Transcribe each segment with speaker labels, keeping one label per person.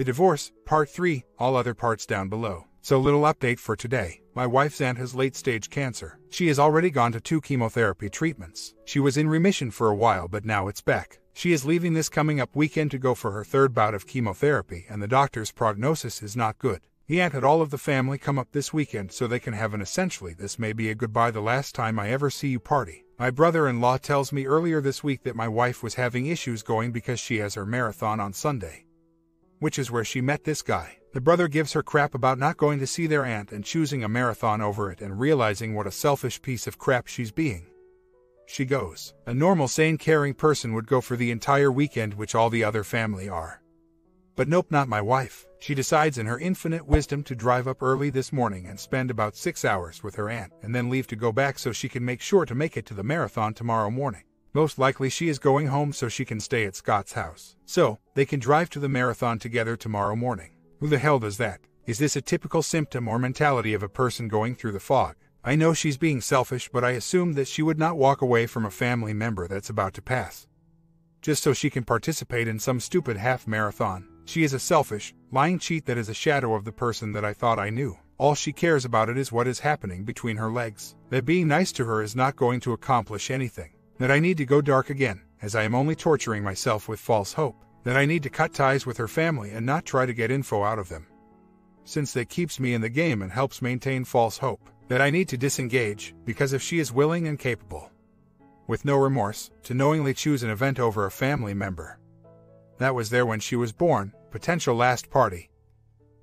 Speaker 1: The divorce, part 3, all other parts down below. So little update for today. My wife's aunt has late-stage cancer. She has already gone to 2 chemotherapy treatments. She was in remission for a while, but now it's back. She is leaving this coming up weekend to go for her 3rd bout of chemotherapy, and the doctor's prognosis is not good. The aunt had all of the family come up this weekend so they can have an essentially this may be a goodbye the last time I ever see you party. My brother-in-law tells me earlier this week that my wife was having issues going because she has her marathon on Sunday, which is where she met this guy. The brother gives her crap about not going to see their aunt and choosing a marathon over it and realizing what a selfish piece of crap she's being. She goes. A normal, sane, caring person would go for the entire weekend, which all the other family are. But nope, not my wife. She decides in her infinite wisdom to drive up early this morning and spend about 6 hours with her aunt and then leave to go back so she can make sure to make it to the marathon tomorrow morning. Most likely she is going home so she can stay at Scott's house, so they can drive to the marathon together tomorrow morning. Who the hell does that? Is this a typical symptom or mentality of a person going through the fog? I know she's being selfish, but I assumed that she would not walk away from a family member that's about to pass just so she can participate in some stupid half marathon. She is a selfish, lying cheat that is a shadow of the person that I thought I knew. All she cares about it is what is happening between her legs. That being nice to her is not going to accomplish anything. That I need to go dark again, as I am only torturing myself with false hope. That I need to cut ties with her family and not try to get info out of them, since that keeps me in the game and helps maintain false hope. That I need to disengage, because if she is willing and capable, with no remorse, to knowingly choose an event over a family member that was there when she was born, potential last party,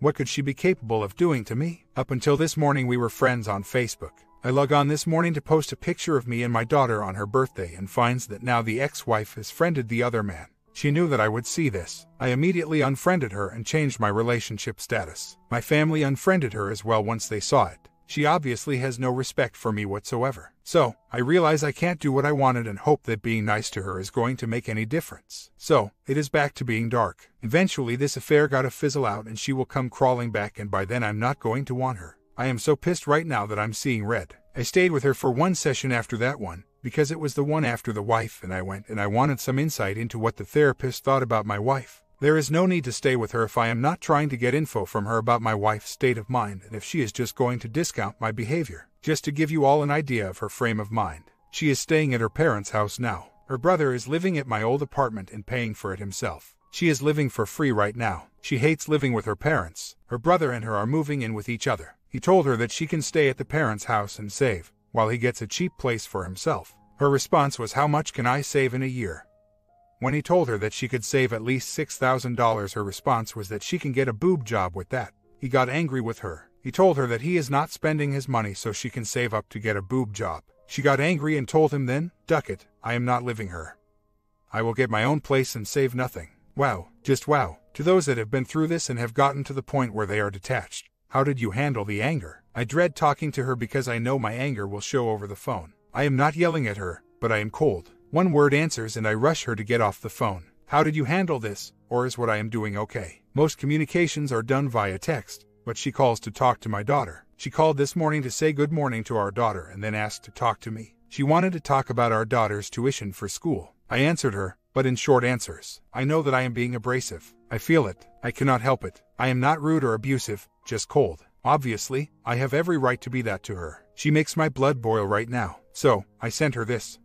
Speaker 1: what could she be capable of doing to me? Up until this morning we were friends on Facebook. I log on this morning to post a picture of me and my daughter on her birthday and finds that now the ex-wife has friended the other man. She knew that I would see this. I immediately unfriended her and changed my relationship status. My family unfriended her as well once they saw it. She obviously has no respect for me whatsoever. So, I realize I can't do what I wanted and hope that being nice to her is going to make any difference. So, it is back to being dark. Eventually this affair gotta fizzle out and she will come crawling back, and by then I'm not going to want her. I am so pissed right now that I'm seeing red. I stayed with her for one session after that one, because it was the one after the wife, and I went and I wanted some insight into what the therapist thought about my wife. There is no need to stay with her if I am not trying to get info from her about my wife's state of mind, and if she is just going to discount my behavior. Just to give you all an idea of her frame of mind. She is staying at her parents' house now. Her brother is living at my old apartment and paying for it himself. She is living for free right now. She hates living with her parents. Her brother and her are moving in with each other. He told her that she can stay at the parents' house and save, while he gets a cheap place for himself. Her response was, "How much can I save in a year?" When he told her that she could save at least $6,000, her response was that she can get a boob job with that. He got angry with her. He told her that he is not spending his money so she can save up to get a boob job. She got angry and told him then, "Duck it, I am not living her. I will get my own place and save nothing." Wow, just wow. To those that have been through this and have gotten to the point where they are detached, how did you handle the anger? I dread talking to her because I know my anger will show over the phone. I am not yelling at her, but I am cold. One word answers and I rush her to get off the phone. How did you handle this, or is what I am doing okay? Most communications are done via text, but she calls to talk to my daughter. She called this morning to say good morning to our daughter and then asked to talk to me. She wanted to talk about our daughter's tuition for school. I answered her, but in short answers. I know that I am being abrasive. I feel it. I cannot help it. I am not rude or abusive, just cold. Obviously, I have every right to be that to her. She makes my blood boil right now. So, I sent her this.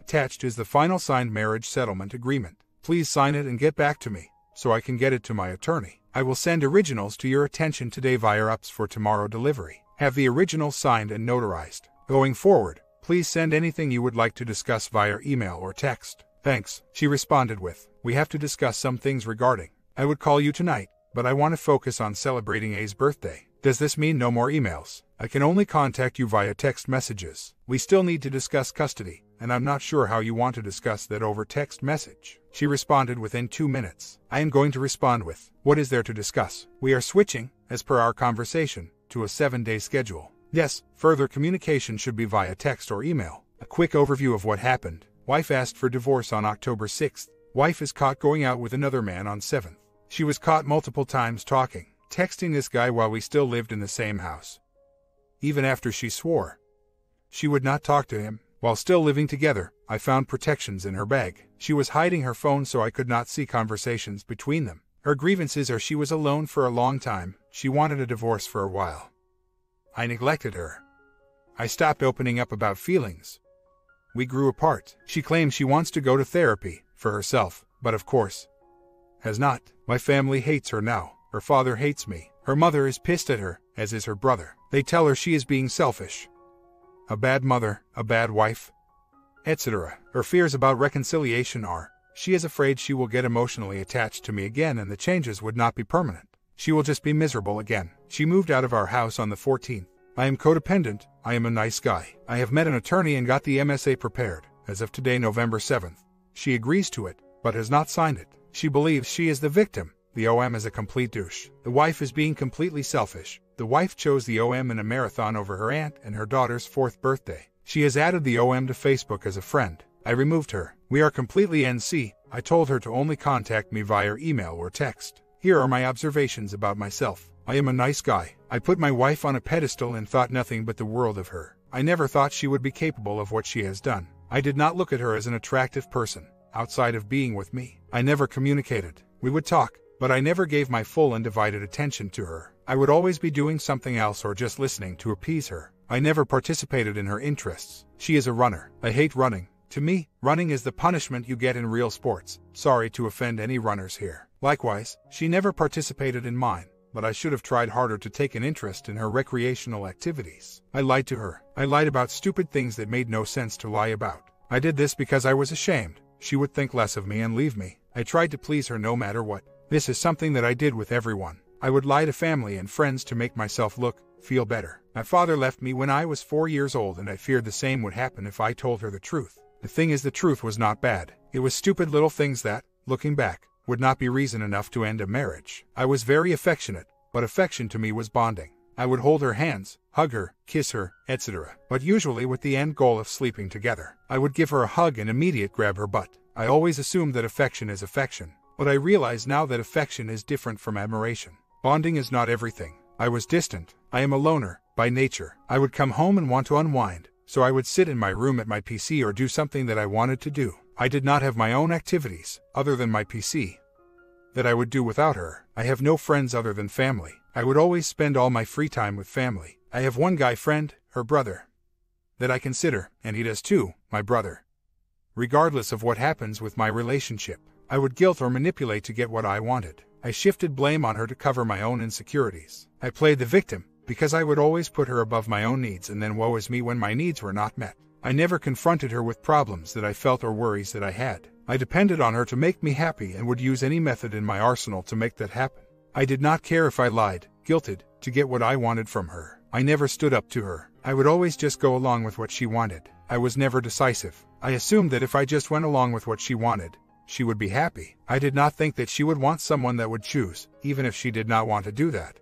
Speaker 1: Attached is the final signed marriage settlement agreement. Please sign it and get back to me, so I can get it to my attorney. I will send originals to your attention today via UPS for tomorrow delivery. Have the originals signed and notarized. Going forward, please send anything you would like to discuss via email or text. Thanks. She responded with, "We have to discuss some things regarding. I would call you tonight, but I want to focus on celebrating A's birthday. Does this mean no more emails? I can only contact you via text messages. We still need to discuss custody, and I'm not sure how you want to discuss that over text message." She responded within 2 minutes. I am going to respond with, "What is there to discuss? We are switching, as per our conversation, to a 7-day schedule. Yes, further communication should be via text or email." A quick overview of what happened. Wife asked for divorce on October 6th. Wife is caught going out with another man on 7th. She was caught multiple times texting this guy while we still lived in the same house. Even after she swore she would not talk to him. While still living together, I found protections in her bag. She was hiding her phone so I could not see conversations between them. Her grievances are she was alone for a long time, she wanted a divorce for a while. I neglected her. I stopped opening up about feelings. We grew apart. She claims she wants to go to therapy, for herself, but of course has not. My family hates her now. Her father hates me. Her mother is pissed at her, as is her brother. They tell her she is being selfish, a bad mother, a bad wife, etc. Her fears about reconciliation are, she is afraid she will get emotionally attached to me again and the changes would not be permanent. She will just be miserable again. She moved out of our house on the 14th. I am codependent. I am a nice guy. I have met an attorney and got the MSA prepared, as of today, November 7th. She agrees to it, but has not signed it. She believes she is the victim. The OM is a complete douche. The wife is being completely selfish. The wife chose the OM in a marathon over her aunt and her daughter's 4th birthday. She has added the OM to Facebook as a friend. I removed her. We are completely NC. I told her to only contact me via email or text. Here are my observations about myself. I am a nice guy. I put my wife on a pedestal and thought nothing but the world of her. I never thought she would be capable of what she has done. I did not look at her as an attractive person. Outside of being with me, I never communicated. We would talk, but I never gave my full undivided attention to her. I would always be doing something else or just listening to appease her. I never participated in her interests. She is a runner. I hate running. To me, running is the punishment you get in real sports. Sorry to offend any runners here. Likewise, she never participated in mine, but I should have tried harder to take an interest in her recreational activities. I lied to her. I lied about stupid things that made no sense to lie about. I did this because I was ashamed. She would think less of me and leave me. I tried to please her no matter what. This is something that I did with everyone. I would lie to family and friends to make myself feel better. My father left me when I was 4 years old and I feared the same would happen if I told her the truth. The thing is, the truth was not bad. It was stupid little things that, looking back, would not be reason enough to end a marriage. I was very affectionate, but affection to me was bonding. I would hold her hands, hug her, kiss her, etc., but usually with the end goal of sleeping together. I would give her a hug and immediately grab her butt. I always assumed that affection is affection, but I realize now that affection is different from admiration. Bonding is not everything. I was distant. I am a loner, by nature. I would come home and want to unwind, so I would sit in my room at my PC or do something that I wanted to do. I did not have my own activities, other than my PC, that I would do without her. I have no friends other than family. I would always spend all my free time with family. I have one guy friend, her brother, that I consider, and he does too, my brother. Regardless of what happens with my relationship, I would guilt or manipulate to get what I wanted. I shifted blame on her to cover my own insecurities. I played the victim, because I would always put her above my own needs and then woe is me when my needs were not met. I never confronted her with problems that I felt or worries that I had. I depended on her to make me happy and would use any method in my arsenal to make that happen. I did not care if I lied, guilted, to get what I wanted from her. I never stood up to her. I would always just go along with what she wanted. I was never decisive. I assumed that if I just went along with what she wanted, she would be happy. I did not think that she would want someone that would choose, even if she did not want to do that.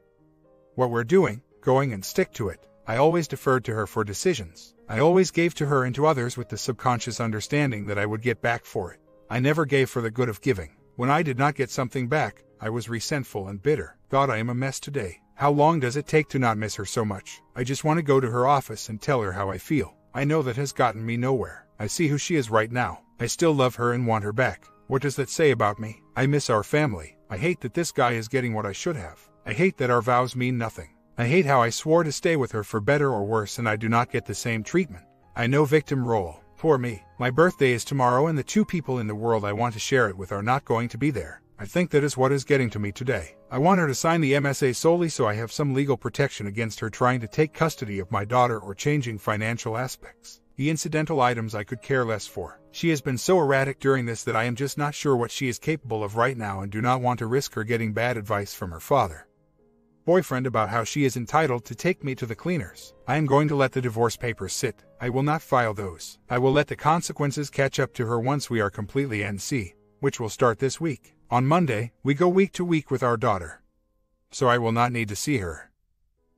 Speaker 1: What we're doing, going and stick to it. I always deferred to her for decisions. I always gave to her and to others with the subconscious understanding that I would get back for it. I never gave for the good of giving. When I did not get something back, I was resentful and bitter. Thought I am a mess today. How long does it take to not miss her so much? I just want to go to her office and tell her how I feel. I know that has gotten me nowhere. I see who she is right now. I still love her and want her back. What does that say about me? I miss our family. I hate that this guy is getting what I should have. I hate that our vows mean nothing. I hate how I swore to stay with her for better or worse and I do not get the same treatment. I know victim role. Poor me. My birthday is tomorrow and the 2 people in the world I want to share it with are not going to be there. I think that is what is getting to me today. I want her to sign the MSA solely so I have some legal protection against her trying to take custody of my daughter or changing financial aspects. The incidental items I could care less for. She has been so erratic during this that I am just not sure what she is capable of right now and do not want to risk her getting bad advice from her father. Boyfriend about how she is entitled to take me to the cleaners. I am going to let the divorce papers sit. I will not file those. I will let the consequences catch up to her once we are completely NC, which will start this week. On Monday, we go week to week with our daughter, so I will not need to see her.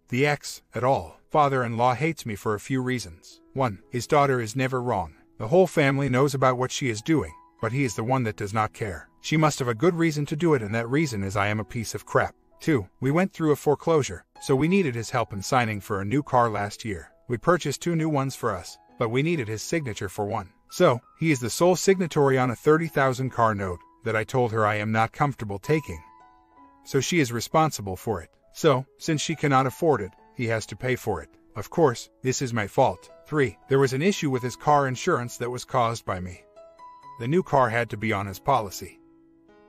Speaker 1: The ex, at all. Father-in-law hates me for a few reasons. 1. His daughter is never wrong. The whole family knows about what she is doing, but he is the one that does not care. She must have a good reason to do it and that reason is I am a piece of crap. 2. We went through a foreclosure, so we needed his help in signing for a new car last year. We purchased 2 new ones for us, but we needed his signature for one. So, he is the sole signatory on a $30,000 car note that I told her I am not comfortable taking. so she is responsible for it. So, since she cannot afford it, he has to pay for it. Of course, this is my fault. 3. There was an issue with his car insurance that was caused by me. The new car had to be on his policy.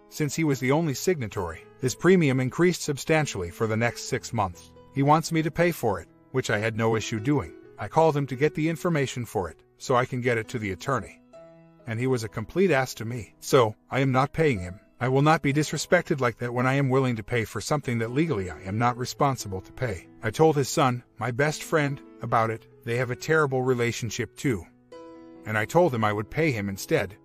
Speaker 1: Since he was the only signatory, his premium increased substantially for the next 6 months. He wants me to pay for it, which I had no issue doing. I called him to get the information for it, so I can get it to the attorney. And he was a complete ass to me. So, I am not paying him. I will not be disrespected like that when I am willing to pay for something that legally I am not responsible to pay. I told his son, my best friend, about it. They have a terrible relationship too. And I told him I would pay him instead.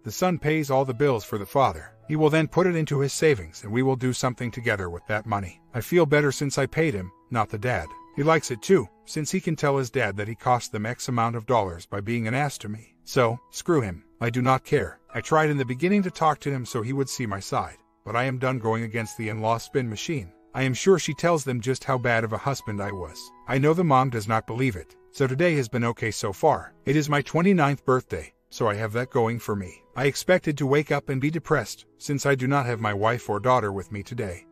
Speaker 1: The son pays all the bills for the father. He will then put it into his savings and we will do something together with that money. I feel better since I paid him, not the dad. He likes it too, since he can tell his dad that he cost them X amount of dollars by being an ass to me. So, screw him. I do not care. I tried in the beginning to talk to him so he would see my side, but I am done going against the in-law spin machine. I am sure she tells them just how bad of a husband I was. I know the mom does not believe it, so today has been okay so far. It is my 29th birthday, so I have that going for me. I expected to wake up and be depressed, since I do not have my wife or daughter with me today.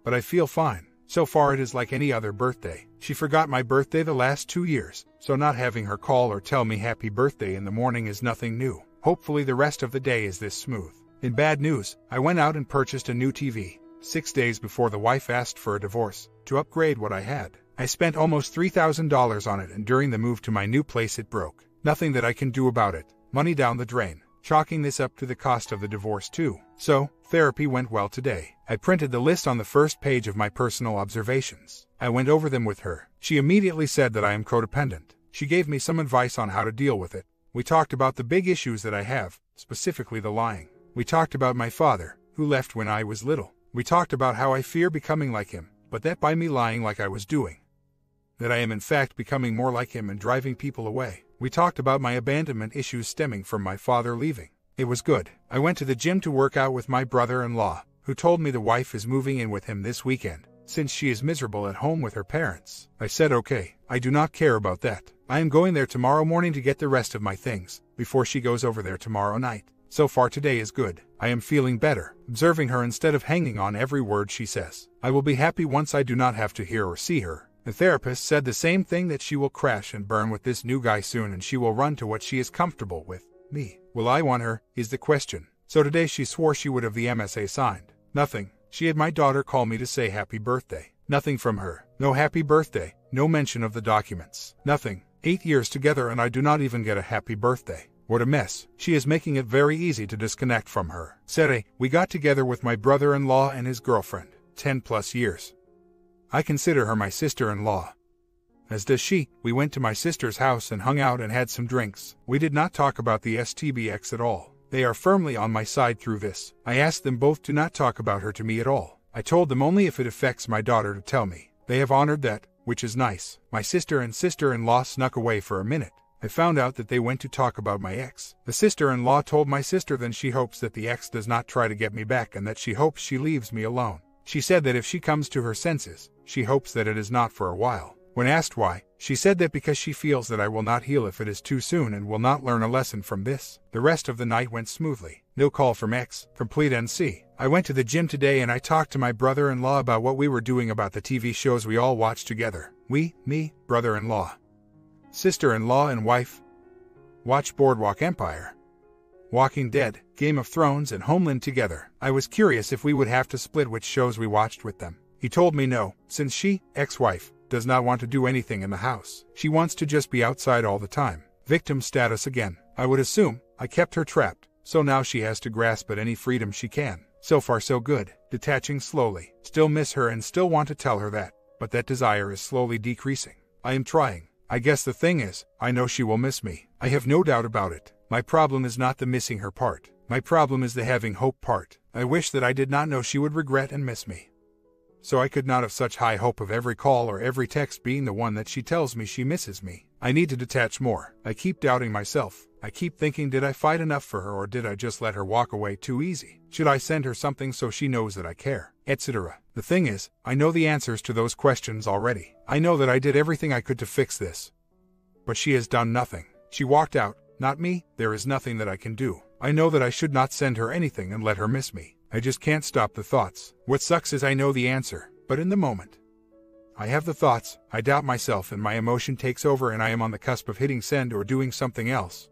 Speaker 1: But I feel fine. So far it is like any other birthday. She forgot my birthday the last 2 years, so not having her call or tell me happy birthday in the morning is nothing new. Hopefully the rest of the day is this smooth. In bad news, I went out and purchased a new TV, 6 days before the wife asked for a divorce, to upgrade what I had. I spent almost $3,000 on it and during the move to my new place it broke. Nothing that I can do about it. Money down the drain. Chalking this up to the cost of the divorce too. So, therapy went well today. I printed the list on the first page of my personal observations. I went over them with her. She immediately said that I am codependent. She gave me some advice on how to deal with it. We talked about the big issues that I have, specifically the lying. We talked about my father, who left when I was little. We talked about how I fear becoming like him, but that by me lying like I was doing, that I am in fact becoming more like him and driving people away. We talked about my abandonment issues stemming from my father leaving. It was good. I went to the gym to work out with my brother-in-law, who told me the wife is moving in with him this weekend, since she is miserable at home with her parents. I said okay, I do not care about that. I am going there tomorrow morning to get the rest of my things, before she goes over there tomorrow night. So far today is good. I am feeling better, observing her instead of hanging on every word she says. I will be happy once I do not have to hear or see her. The therapist said the same thing, that she will crash and burn with this new guy soon and she will run to what she is comfortable with. Me. Will I want her, is the question. So today she swore she would have the MSA signed. Nothing. She had my daughter call me to say happy birthday. Nothing from her. No happy birthday. No mention of the documents. Nothing. 8 years together and I do not even get a happy birthday. What a mess. She is making it very easy to disconnect from her. Sere, we got together with my brother-in-law and his girlfriend. 10 plus years. I consider her my sister-in-law. As does she. We went to my sister's house and hung out and had some drinks. We did not talk about the STBX at all. They are firmly on my side through this. I asked them both to not talk about her to me at all. I told them only if it affects my daughter to tell me. They have honored that, which is nice. My sister and sister-in-law snuck away for a minute. I found out that they went to talk about my ex. The sister-in-law told my sister then she hopes that the ex does not try to get me back and that she hopes she leaves me alone. She said that if she comes to her senses, she hopes that it is not for a while. When asked why, she said that because she feels that I will not heal if it is too soon and will not learn a lesson from this. The rest of the night went smoothly. No call from ex. Complete NC. I went to the gym today and I talked to my brother-in-law about what we were doing about the TV shows we all watch together. We, me, brother-in-law, sister-in-law and wife, watch Boardwalk Empire, Walking Dead, Game of Thrones and Homeland together. I was curious if we would have to split which shows we watched with them. He told me no, since she, ex-wife, does not want to do anything in the house. She wants to just be outside all the time. Victim status again. I would assume I kept her trapped, so now she has to grasp at any freedom she can. So far so good. Detaching slowly. Still miss her and still want to tell her that, but that desire is slowly decreasing. I am trying. I guess the thing is, I know she will miss me. I have no doubt about it. My problem is not the missing her part. My problem is the having hope part. I wish that I did not know she would regret and miss me. So I could not have such high hope of every call or every text being the one that she tells me she misses me. I need to detach more. I keep doubting myself. I keep thinking, did I fight enough for her or did I just let her walk away too easy? Should I send her something so she knows that I care, etc.? The thing is, I know the answers to those questions already. I know that I did everything I could to fix this. But she has done nothing. She walked out, not me. There is nothing that I can do. I know that I should not send her anything and let her miss me. I just can't stop the thoughts. What sucks is I know the answer, but in the moment I have the thoughts, I doubt myself and my emotion takes over and I am on the cusp of hitting send or doing something else.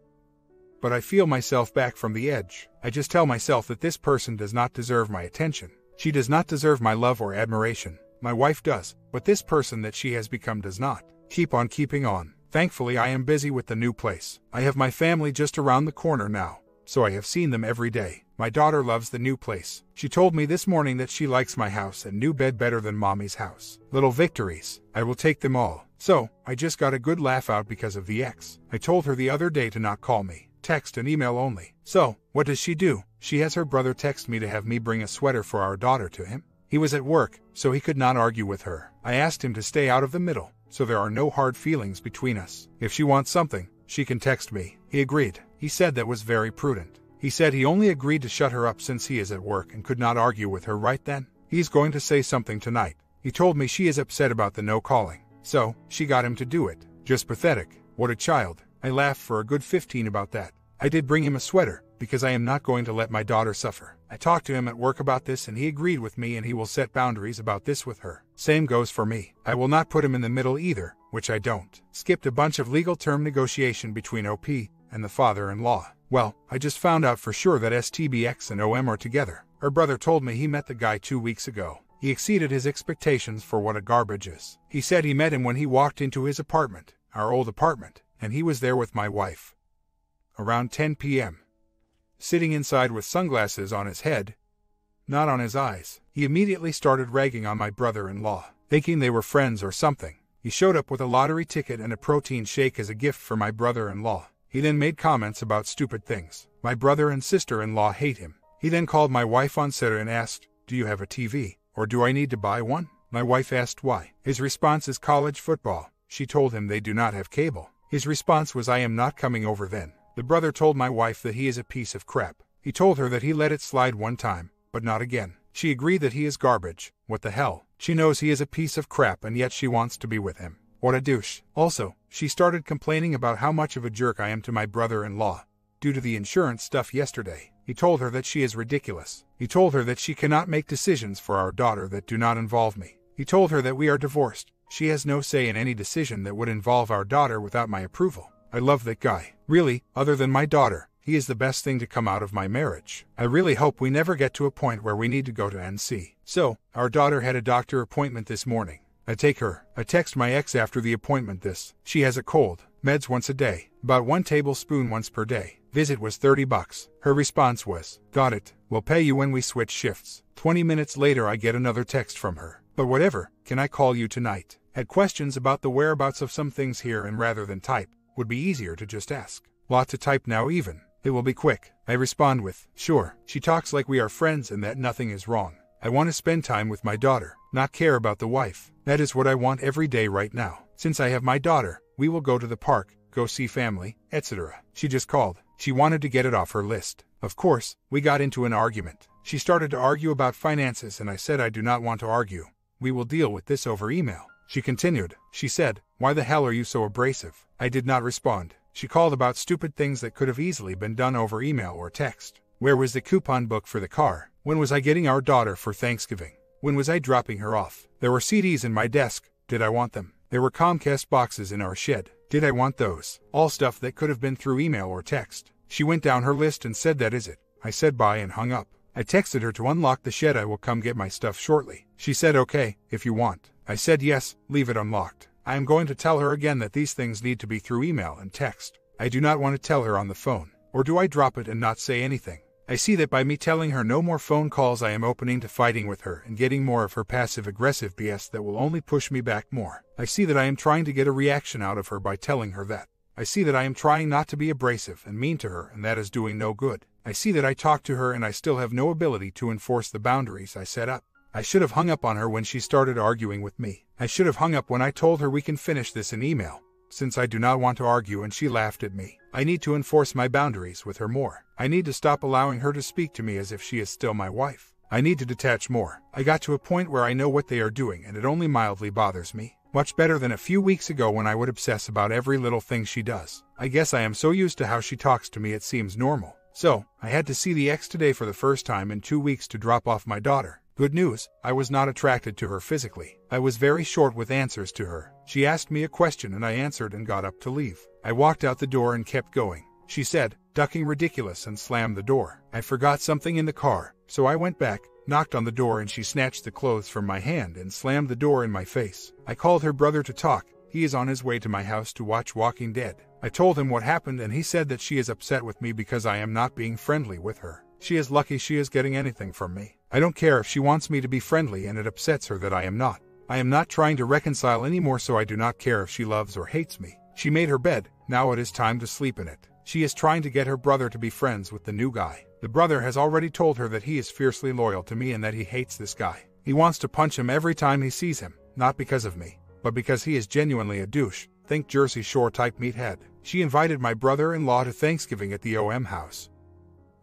Speaker 1: But I feel myself back from the edge. I just tell myself that this person does not deserve my attention. She does not deserve my love or admiration. My wife does, but this person that she has become does not. Keep on keeping on. Thankfully, I am busy with the new place. I have my family just around the corner now, so I have seen them every day. My daughter loves the new place. She told me this morning that she likes my house and new bed better than mommy's house. Little victories. I will take them all. So, I just got a good laugh out because of the ex. I told her the other day to not call me. Text and email only. So, what does she do? She has her brother text me to have me bring a sweater for our daughter to him. He was at work, so he could not argue with her. I asked him to stay out of the middle, so there are no hard feelings between us. If she wants something, she can text me. He agreed. He said that was very prudent. He said he only agreed to shut her up since he is at work and could not argue with her right then. He's going to say something tonight. He told me she is upset about the no calling. So, she got him to do it. Just pathetic. What a child. I laughed for a good 15 about that. I did bring him a sweater, because I am not going to let my daughter suffer. I talked to him at work about this and he agreed with me and he will set boundaries about this with her. Same goes for me. I will not put him in the middle either, which I don't. Skipped a bunch of legal term negotiation between OP and the father-in-law. Well, I just found out for sure that STBX and OM are together. Her brother told me he met the guy 2 weeks ago. He exceeded his expectations for what a garbage is. He said he met him when he walked into his apartment, our old apartment, and he was there with my wife. Around 10 p.m. Sitting inside with sunglasses on his head, not on his eyes. He immediately started ragging on my brother-in-law, thinking they were friends or something. He showed up with a lottery ticket and a protein shake as a gift for my brother-in-law. He then made comments about stupid things. My brother and sister-in-law hate him. He then called my wife on set and asked, "Do you have a TV? Or do I need to buy one?" My wife asked why. His response is college football. She told him they do not have cable. His response was, "I am not coming over then." The brother told my wife that he is a piece of crap. He told her that he let it slide one time, but not again. She agreed that he is garbage. What the hell? She knows he is a piece of crap and yet she wants to be with him. What a douche. Also, she started complaining about how much of a jerk I am to my brother-in-law. Due to the insurance stuff yesterday, he told her that she is ridiculous. He told her that she cannot make decisions for our daughter that do not involve me. He told her that we are divorced. She has no say in any decision that would involve our daughter without my approval. I love that guy. Really, other than my daughter, he is the best thing to come out of my marriage. I really hope we never get to a point where we need to go to NC. So, our daughter had a doctor appointment this morning. I take her. I text my ex after the appointment this. She has a cold. Meds once a day. About 1 tablespoon once per day. Visit was $30. Her response was, "Got it. We'll pay you when we switch shifts." 20 minutes later I get another text from her. "But whatever, can I call you tonight?" Had questions about the whereabouts of some things here and rather than type, would be easier to just ask. Lot to type now even. It will be quick. I respond with, "Sure." She talks like we are friends and that nothing is wrong. I want to spend time with my daughter, not care about the wife. That is what I want every day right now. Since I have my daughter, we will go to the park, go see family, etc. She just called. She wanted to get it off her list. Of course, we got into an argument. She started to argue about finances and I said I do not want to argue. We will deal with this over email. She continued. She said, "Why the hell are you so abrasive?" I did not respond. She called about stupid things that could have easily been done over email or text. Where was the coupon book for the car? When was I getting our daughter for Thanksgiving? When was I dropping her off? There were CDs in my desk. Did I want them? There were Comcast boxes in our shed. Did I want those? All stuff that could have been through email or text. She went down her list and said, "That is it." I said bye and hung up. I texted her to unlock the shed. "I will come get my stuff shortly." She said, "Okay, if you want." I said yes, leave it unlocked. I am going to tell her again that these things need to be through email and text. I do not want to tell her on the phone. Or do I drop it and not say anything? I see that by me telling her no more phone calls I am opening to fighting with her and getting more of her passive-aggressive BS that will only push me back more. I see that I am trying to get a reaction out of her by telling her that. I see that I am trying not to be abrasive and mean to her and that is doing no good. I see that I talk to her and I still have no ability to enforce the boundaries I set up. I should have hung up on her when she started arguing with me. I should have hung up when I told her we can finish this in email. Since I do not want to argue and she laughed at me. I need to enforce my boundaries with her more. I need to stop allowing her to speak to me as if she is still my wife. I need to detach more. I got to a point where I know what they are doing and it only mildly bothers me. Much better than a few weeks ago when I would obsess about every little thing she does. I guess I am so used to how she talks to me it seems normal. So, I had to see the ex today for the first time in 2 weeks to drop off my daughter. Good news, I was not attracted to her physically. I was very short with answers to her. She asked me a question and I answered and got up to leave. I walked out the door and kept going. She said, ducking ridiculous, and slammed the door. I forgot something in the car, so I went back, knocked on the door, and she snatched the clothes from my hand and slammed the door in my face. I called her brother to talk. He is on his way to my house to watch Walking Dead. I told him what happened and he said that she is upset with me because I am not being friendly with her. She is lucky she is getting anything from me. I don't care if she wants me to be friendly and it upsets her that I am not. I am not trying to reconcile anymore, so I do not care if she loves or hates me. She made her bed, now it is time to sleep in it. She is trying to get her brother to be friends with the new guy. The brother has already told her that he is fiercely loyal to me and that he hates this guy. He wants to punch him every time he sees him, not because of me, but because he is genuinely a douche. Think Jersey Shore type meathead. She invited my brother-in-law to Thanksgiving at the OM house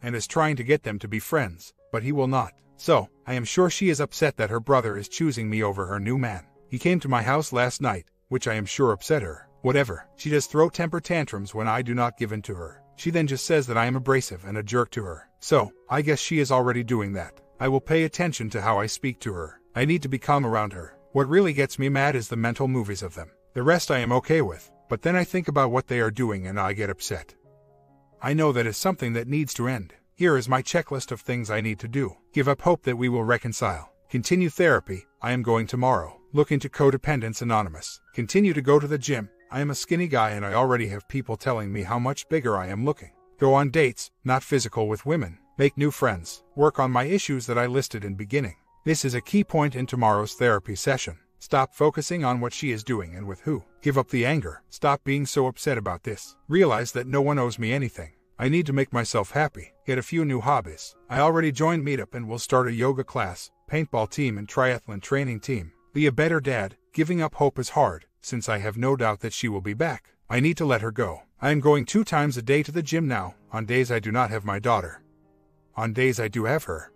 Speaker 1: and is trying to get them to be friends, but he will not. So, I am sure she is upset that her brother is choosing me over her new man. He came to my house last night, which I am sure upset her. Whatever. She does throw temper tantrums when I do not give in to her. She then just says that I am abrasive and a jerk to her. So, I guess she is already doing that. I will pay attention to how I speak to her. I need to be calm around her. What really gets me mad is the mental movies of them. The rest I am okay with, but then I think about what they are doing and I get upset. I know that is something that needs to end. Here is my checklist of things I need to do. Give up hope that we will reconcile. Continue therapy. I am going tomorrow. Look into Codependence Anonymous. Continue to go to the gym. I am a skinny guy and I already have people telling me how much bigger I am looking. Go on dates, not physical, with women. Make new friends. Work on my issues that I listed in beginning. This is a key point in tomorrow's therapy session. Stop focusing on what she is doing and with who. Give up the anger. Stop being so upset about this. Realize that no one owes me anything. I need to make myself happy. Get a few new hobbies. I already joined Meetup and will start a yoga class, paintball team and triathlon training team. Be a better dad. Giving up hope is hard, since I have no doubt that she will be back. I need to let her go. I am going 2 times a day to the gym now, on days I do not have my daughter. On days I do have her,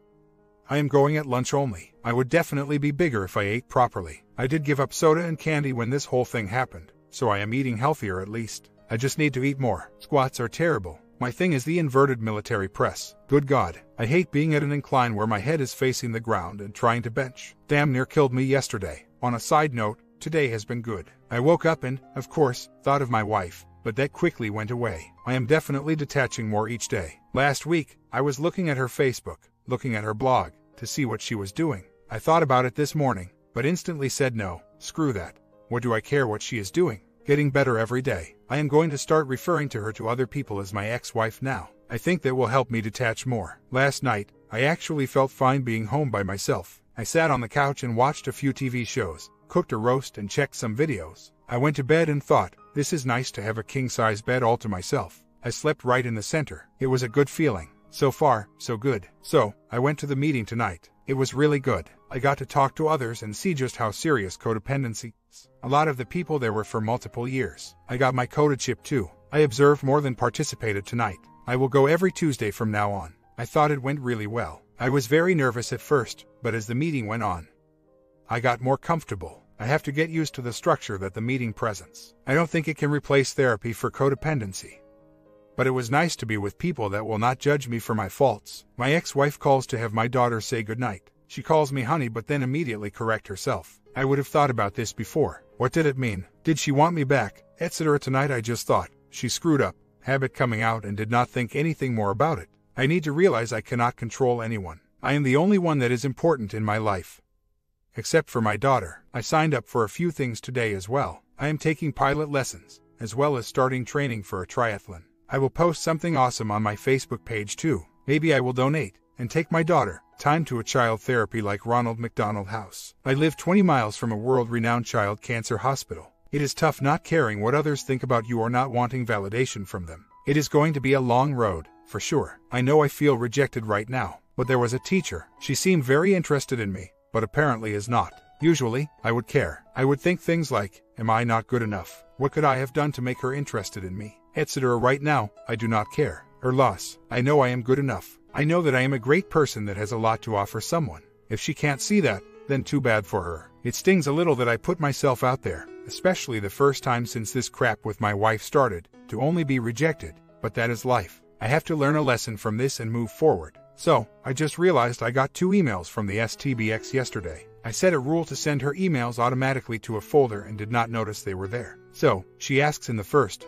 Speaker 1: I am going at lunch only. I would definitely be bigger if I ate properly. I did give up soda and candy when this whole thing happened, so I am eating healthier at least. I just need to eat more. Squats are terrible. My thing is the inverted military press. Good God, I hate being at an incline where my head is facing the ground and trying to bench. Damn near killed me yesterday. On a side note, today has been good. I woke up and, of course, thought of my wife, but that quickly went away. I am definitely detaching more each day. Last week, I was looking at her Facebook, looking at her blog, to see what she was doing. I thought about it this morning, but instantly said no, screw that. What do I care what she is doing? Getting better every day. I am going to start referring to her to other people as my ex-wife now. I think that will help me detach more. Last night, I actually felt fine being home by myself. I sat on the couch and watched a few TV shows, cooked a roast and checked some videos. I went to bed and thought, this is nice to have a king-size bed all to myself. I slept right in the center. It was a good feeling. So far, so good. So, I went to the meeting tonight. It was really good. I got to talk to others and see just how serious codependency is. A lot of the people there were for multiple years. I got my Coda chip too. I observed more than participated tonight. I will go every Tuesday from now on. I thought it went really well. I was very nervous at first, but as the meeting went on, I got more comfortable. I have to get used to the structure that the meeting presents. I don't think it can replace therapy for codependency. But it was nice to be with people that will not judge me for my faults. My ex-wife calls to have my daughter say goodnight. She calls me honey but then immediately correct herself. I would have thought about this before. What did it mean? Did she want me back? Etc. Tonight I just thought, she screwed up. Habit coming out and did not think anything more about it. I need to realize I cannot control anyone. I am the only one that is important in my life. Except for my daughter. I signed up for a few things today as well. I am taking pilot lessons, as well as starting training for a triathlon. I will post something awesome on my Facebook page too. Maybe I will donate and take my daughter time to a child therapy like Ronald McDonald House. I live 20 miles from a world-renowned child cancer hospital. It is tough not caring what others think about you or not wanting validation from them. It is going to be a long road, for sure. I know I feel rejected right now, but there was a teacher. She seemed very interested in me, but apparently is not. Usually, I would care. I would think things like, am I not good enough? What could I have done to make her interested in me? Etc. Right now, I do not care. Her loss. I know I am good enough. I know that I am a great person that has a lot to offer someone. If she can't see that, then too bad for her. It stings a little that I put myself out there, especially the first time since this crap with my wife started, to only be rejected. But that is life. I have to learn a lesson from this and move forward. So, I just realized I got 2 emails from the STBX yesterday. I set a rule to send her emails automatically to a folder and did not notice they were there. So, she asks in the first,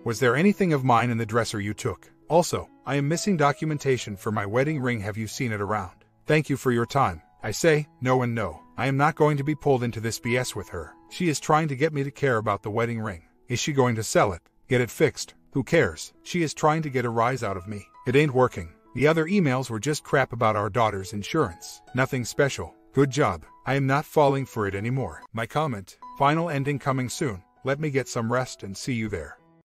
Speaker 1: was there anything of mine in the dresser you took? Also, I am missing documentation for my wedding ring. Have you seen it around? Thank you for your time. I say, no and no. I am not going to be pulled into this BS with her. She is trying to get me to care about the wedding ring. Is she going to sell it? Get it fixed? Who cares? She is trying to get a rise out of me. It ain't working. The other emails were just crap about our daughter's insurance. Nothing special. Good job. I am not falling for it anymore. My comment, final ending coming soon. Let me get some rest and see you there.